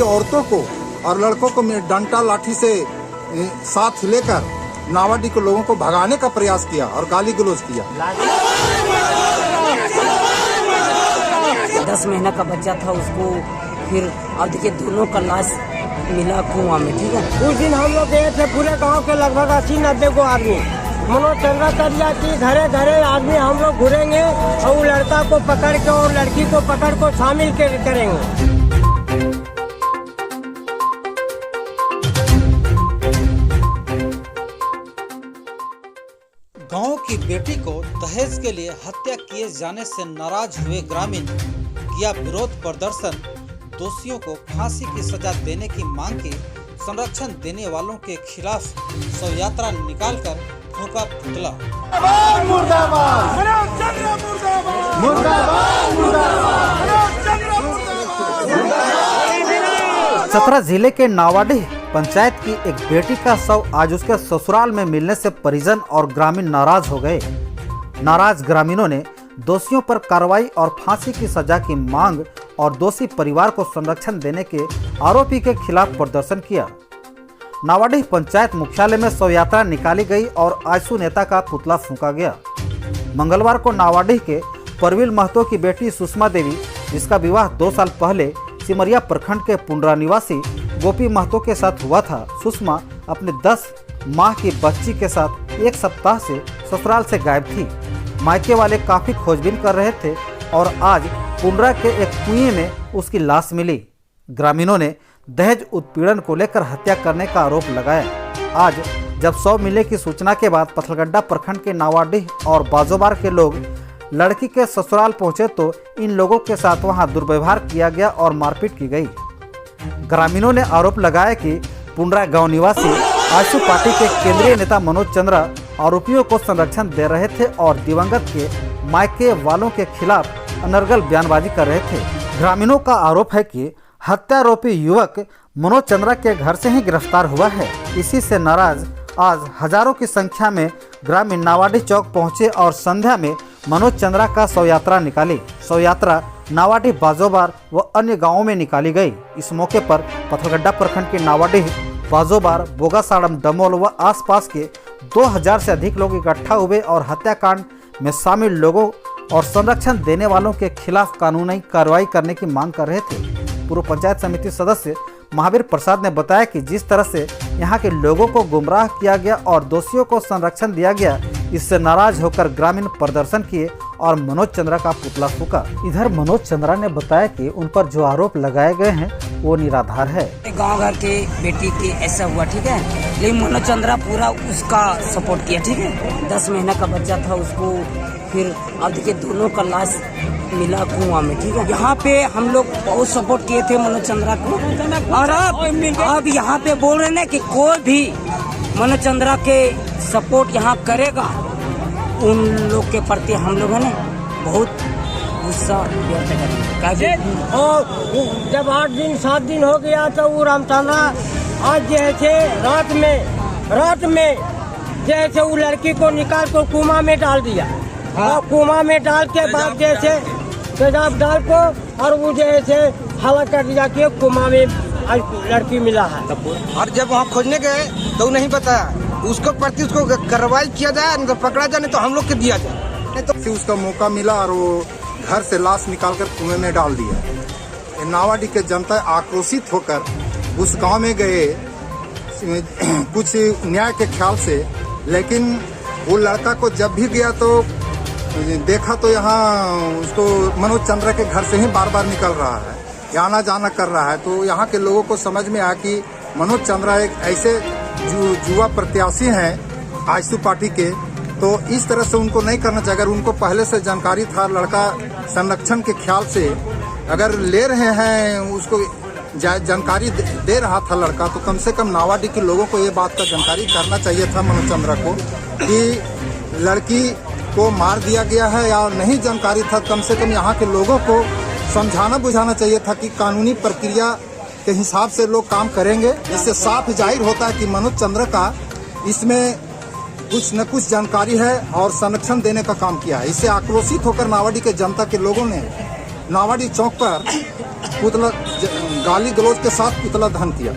की औरतों को और लड़कों को डंडा लाठी से साथ लेकर नावाडीह के लोगों को भगाने का प्रयास किया और गाली गलौज किया। 10 महीना का बच्चा था उसको, फिर अब देखिए दोनों का लाश मिला कुआं में। ठीक है, उस दिन हम लोग गए थे पूरे गांव के लगभग 80-90 को आदमी। मनोज चंद्रा करिया की घरे घरे आदमी हम लोग घूरेंगे और वो लड़का को पकड़ के और लड़की को पकड़ को शामिल करेंगे। गांव की बेटी को दहेज के लिए हत्या किए जाने से नाराज हुए ग्रामीण किया विरोध प्रदर्शन। दोषियों को फांसी की सजा देने की मांग की। संरक्षण देने वालों के खिलाफ शव यात्रा निकालकर फूंका पुतला। 17 जिले के नावाडीह पंचायत की एक बेटी का शव आज उसके ससुराल में मिलने से परिजन और ग्रामीण नाराज हो गए। नाराज ग्रामीणों ने दोषियों पर कार्रवाई और फांसी की सजा की मांग और दोषी परिवार को संरक्षण देने के आरोपी के खिलाफ प्रदर्शन किया। नावाडीह पंचायत मुख्यालय में शव यात्रा निकाली गई और आजसू नेता का पुतला फूंका गया। मंगलवार को नावाडीह के परवीन महतो की बेटी सुषमा देवी, जिसका विवाह 2 साल पहले सिमरिया प्रखंड के पुंडरा निवासी गोपी महतो के साथ हुआ था। सुषमा अपने 10 माह की बच्ची के साथ 1 सप्ताह से ससुराल से गायब थी। मायके वाले काफी खोजबीन कर रहे थे और आज पुंडरा के एक कुएं में उसकी लाश मिली। ग्रामीणों ने दहेज उत्पीड़न को लेकर हत्या करने का आरोप लगाया। आज जब शव मिलने की सूचना के बाद पथलगड्डा प्रखंड के नावाडीह और बाजोबार के लोग लड़की के ससुराल पहुंचे तो इन लोगों के साथ वहां दुर्व्यवहार किया गया और मारपीट की गई। ग्रामीणों ने आरोप लगाया कि पुंडरा गांव निवासी आजसू पार्टी के केंद्रीय नेता मनोज चंद्रा आरोपियों को संरक्षण दे रहे थे और दिवंगत के मायके वालों के खिलाफ अनर्गल बयानबाजी कर रहे थे। ग्रामीणों का आरोप है कि हत्यारोपी युवक मनोज चंद्रा के घर से ही गिरफ्तार हुआ है। इसी से नाराज आज हजारों की संख्या में ग्रामीण नावाडीह चौक पहुंचे और संध्या में मनोज चंद्रा का शव यात्रा निकाली। शव यात्रा नावाडीह, बाजोबार व अन्य गांवों में निकाली गई। इस मौके पर पथलगड्डा प्रखंड के नावाडीह, बाजोबार, बोगासाड़म, डमोल व आसपास के 2000 से अधिक लोग इकट्ठा हुए और हत्याकांड में शामिल लोगों और संरक्षण देने वालों के खिलाफ कानूनी कार्रवाई करने की मांग कर रहे थे। पूर्व पंचायत समिति सदस्य महावीर प्रसाद ने बताया कि जिस तरह से यहाँ के लोगों को गुमराह किया गया और दोषियों को संरक्षण दिया गया, इससे नाराज होकर ग्रामीण प्रदर्शन किए और मनोज चंद्रा का पुतला फूंका। इधर मनोज चंद्रा ने बताया कि उन पर जो आरोप लगाए गए हैं वो निराधार है। गांव घर के बेटी के ऐसा हुआ, ठीक है, लेकिन मनोज चंद्रा पूरा उसका सपोर्ट किया। ठीक है, 10 महीना का बच्चा था उसको, फिर अब देखिए दोनों का लाश मिला कुआं में। ठीक है, यहाँ पे हम लोग बहुत सपोर्ट किए थे मनोज चंद्रा को और अब यहाँ पे बोल रहे हैं कि कोई भी मनोज चंद्रा के सपोर्ट यहाँ करेगा, उन लोग के प्रति हम लोग है ना बहुत गुस्सा व्यक्त करेंगे। और जब 8 दिन 7 दिन हो गया तो वो रामचंद्रा आज जैसे रात में जैसे वो लड़की को निकाल कर कुआं में डाल दिया। और कुआं में डाल के बाद जैसे तेजाब डाल को और वो जैसे हवा कर दिया कि कुआं में लड़की मिला है। और जब वहाँ खोजने गए तो नहीं बताया, उसको प्रति उसको कार्रवाई किया जाए, नहीं तो पकड़ा जाए, नहीं तो हम लोग के दिया जाए। नहीं तो उसका मौका मिला और वो घर से लाश निकालकर कुएं में डाल दिया। नावाडीह के जनता आक्रोशित होकर उस गांव में गए कुछ न्याय के ख्याल से, लेकिन वो लड़का को जब भी गया तो देखा तो यहाँ उसको मनोज चंद्रा के घर से ही बार बार निकल रहा है, आना जाना कर रहा है। तो यहाँ के लोगों को समझ में आया कि मनोज चंद्रा एक ऐसे युवा प्रत्याशी हैं आजसू पार्टी के, तो इस तरह से उनको नहीं करना चाहिए। अगर उनको पहले से जानकारी था, लड़का संरक्षण के ख्याल से अगर ले रहे हैं, उसको जानकारी दे रहा था लड़का, तो कम से कम नावाडीह के लोगों को ये बात का जानकारी करना चाहिए था मनोज चंद्रा को कि लड़की को मार दिया गया है या नहीं जानकारी था। कम से कम यहाँ के लोगों को समझाना बुझाना चाहिए था कि कानूनी प्रक्रिया के हिसाब से लोग काम करेंगे। इससे साफ जाहिर होता है कि मनोज चंद्रा का इसमें कुछ न कुछ जानकारी है और संरक्षण देने का काम किया है। इससे आक्रोशित होकर नावाडीह के जनता के लोगों ने नावाडीह चौक पर पुतला गाली गलौज के साथ पुतला दहन किया।